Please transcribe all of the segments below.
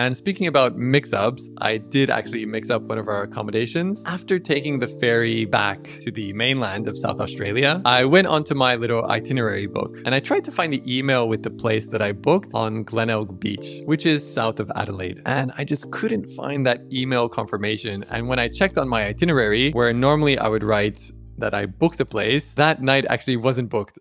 And speaking about mix-ups, I did actually mix up one of our accommodations. After taking the ferry back to the mainland of South Australia, I went onto my little itinerary book and I tried to find the email with the place that I booked on Glenelg Beach, which is south of Adelaide. And I just couldn't find that email confirmation. And when I checked on my itinerary, where normally I would write that I booked a place, that night actually wasn't booked.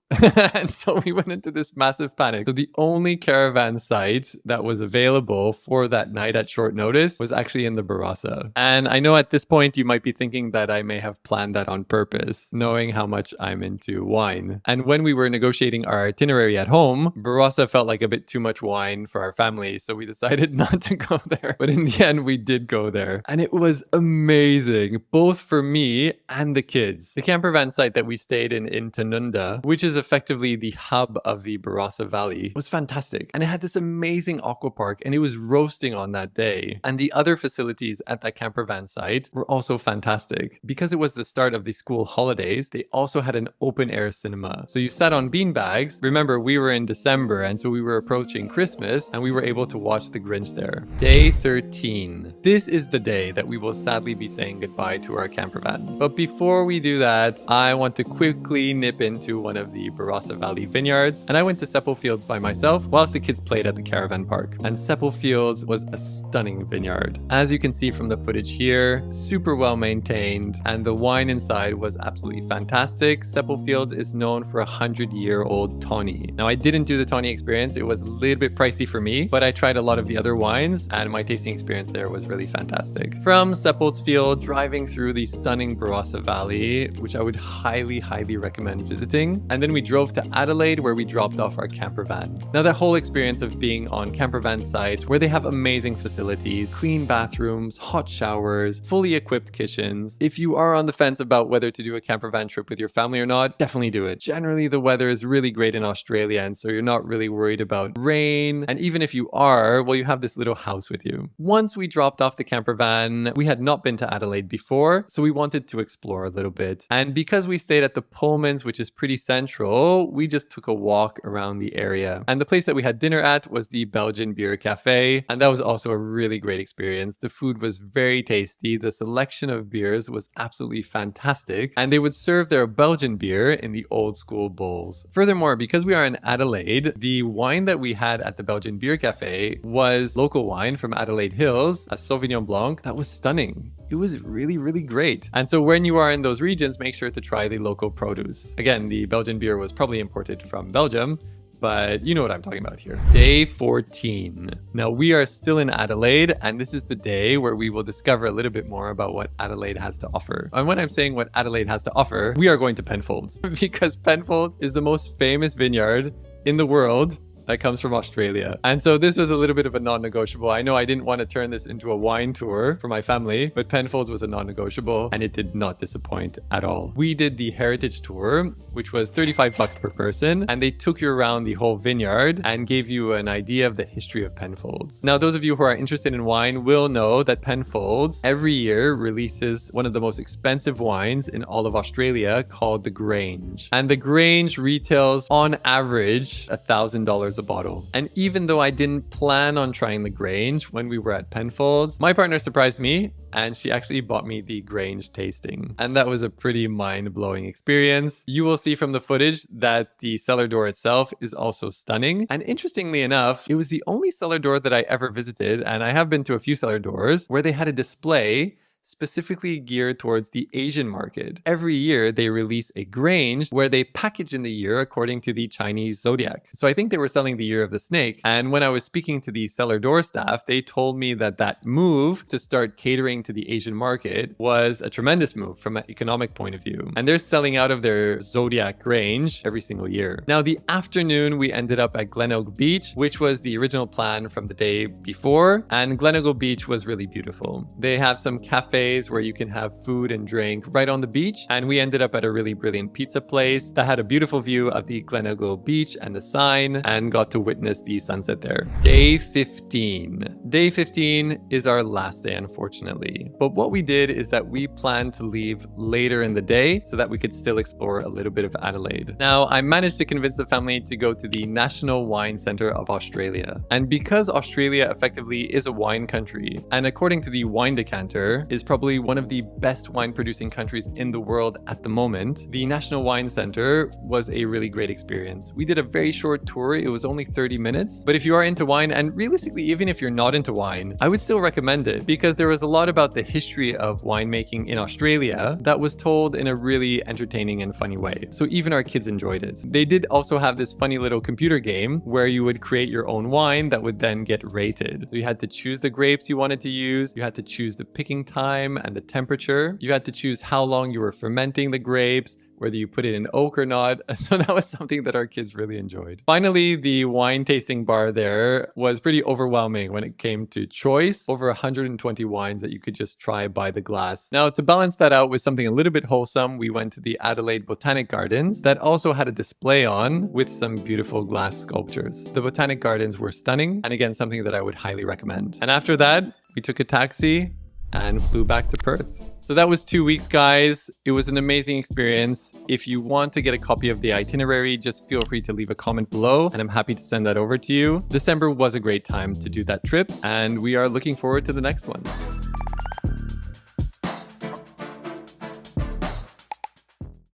And so we went into this massive panic. So the only caravan site that was available for that night at short notice was actually in the Barossa. And I know at this point you might be thinking that I may have planned that on purpose, knowing how much I'm into wine. And when we were negotiating our itinerary at home, Barossa felt like a bit too much wine for our family, so we decided not to go there. But in the end, we did go there. And it was amazing, both for me and the kids. The campervan site that we stayed in Tanunda, which is effectively the hub of the Barossa Valley, was fantastic. And it had this amazing aqua park and it was roasting on that day. And the other facilities at that campervan site were also fantastic. Because it was the start of the school holidays, they also had an open air cinema. So you sat on beanbags. Remember, we were in December and so we were approaching Christmas and we were able to watch the Grange there. Day 13. This is the day that we will sadly be saying goodbye to our campervan. But before we do that, I want to quickly nip into one of the Barossa Valley vineyards, and I went to Seppeltsfield by myself whilst the kids played at the Caravan park. And Seppeltsfield was a stunning vineyard. As you can see from the footage here, super well maintained, and the wine inside was absolutely fantastic. Seppeltsfield is known for a 100-year-old tawny. Now, I didn't do the tawny experience. It was a little bit pricey for me, but I tried a lot of the other wines, and my tasting experience there was really fantastic. From Seppeltsfield, driving through the stunning Barossa Valley, which I would highly recommend visiting. And then we drove to Adelaide, where we dropped off our campervan. Now, that whole experience of being on campervan sites where they have amazing facilities, clean bathrooms, hot showers, fully equipped kitchens. If you are on the fence about whether to do a campervan trip with your family or not, definitely do it. Generally, the weather is really great in Australia, and so you're not really worried about rain. And even if you are, well, you have this little house with you. Once we dropped off the campervan, we had not been to Adelaide before, so we wanted to explore a little bit. And because we stayed at the Pullmans, which is pretty central, we just took a walk around the area. And the place that we had dinner at was the Belgian Beer Cafe. And that was also a really great experience. The food was very tasty. The selection of beers was absolutely fantastic. And they would serve their Belgian beer in the old school bowls. Furthermore, because we are in Adelaide, the wine that we had at the Belgian Beer Cafe was local wine from Adelaide Hills, a Sauvignon Blanc that was stunning. It was really great. And so when you are in those regions, make sure to try the local produce. Again, the Belgian beer was probably imported from Belgium, but you know what I'm talking about here. Day 14. Now, we are still in Adelaide, and this is the day where we will discover a little bit more about what Adelaide has to offer. And when I'm saying what Adelaide has to offer, we are going to Penfolds because Penfolds is the most famous vineyard in the world that comes from Australia. And so this was a little bit of a non-negotiable. I know I didn't want to turn this into a wine tour for my family, but Penfolds was a non-negotiable and it did not disappoint at all. We did the heritage tour, which was $35 per person, and they took you around the whole vineyard and gave you an idea of the history of Penfolds. Now, those of you who are interested in wine will know that Penfolds every year releases one of the most expensive wines in all of Australia called the Grange. And the Grange retails on average $1,000 a bottle. And even though I didn't plan on trying the Grange when we were at Penfolds, my partner surprised me and she actually bought me the Grange tasting. And that was a pretty mind-blowing experience. You will see from the footage that the cellar door itself is also stunning. And interestingly enough, it was the only cellar door that I ever visited, and I have been to a few cellar doors, where they had a display specifically geared towards the Asian market. Every year, they release a Grange where they package in the year according to the Chinese zodiac. So I think they were selling the year of the snake. And when I was speaking to the cellar door staff, they told me that that move to start catering to the Asian market was a tremendous move from an economic point of view. And they're selling out of their zodiac Grange every single year. Now, the afternoon, we ended up at Glenelg Beach, which was the original plan from the day before. And Glenelg Beach was really beautiful. They have some cafes cafes where you can have food and drink right on the beach. And we ended up at a really brilliant pizza place that had a beautiful view of the Glenelg Beach and the sign, and got to witness the sunset there. Day 15. Day 15 is our last day, unfortunately. But what we did is that we planned to leave later in the day so that we could still explore a little bit of Adelaide. Now, I managed to convince the family to go to the National Wine Centre of Australia. And because Australia effectively is a wine country, and according to the Wine Decanter, is probably one of the best wine producing countries in the world at the moment, the National Wine Centre was a really great experience. We did a very short tour. It was only 30 minutes. But if you are into wine, and realistically, even if you're not into wine, I would still recommend it because there was a lot about the history of winemaking in Australia that was told in a really entertaining and funny way. So even our kids enjoyed it. They did also have this funny little computer game where you would create your own wine that would then get rated. So you had to choose the grapes you wanted to use. You had to choose the picking time and the temperature. You had to choose how long you were fermenting the grapes, whether you put it in oak or not. So that was something that our kids really enjoyed. Finally, the wine tasting bar there was pretty overwhelming when it came to choice. Over 120 wines that you could just try by the glass. Now, to balance that out with something a little bit wholesome, we went to the Adelaide Botanic Gardens that also had a display on with some beautiful glass sculptures. The Botanic Gardens were stunning, and again, something that I would highly recommend. And after that, we took a taxi and flew back to Perth. So that was 2 weeks, guys. It was an amazing experience. If you want to get a copy of the itinerary, just feel free to leave a comment below and I'm happy to send that over to you. December was a great time to do that trip and we are looking forward to the next one.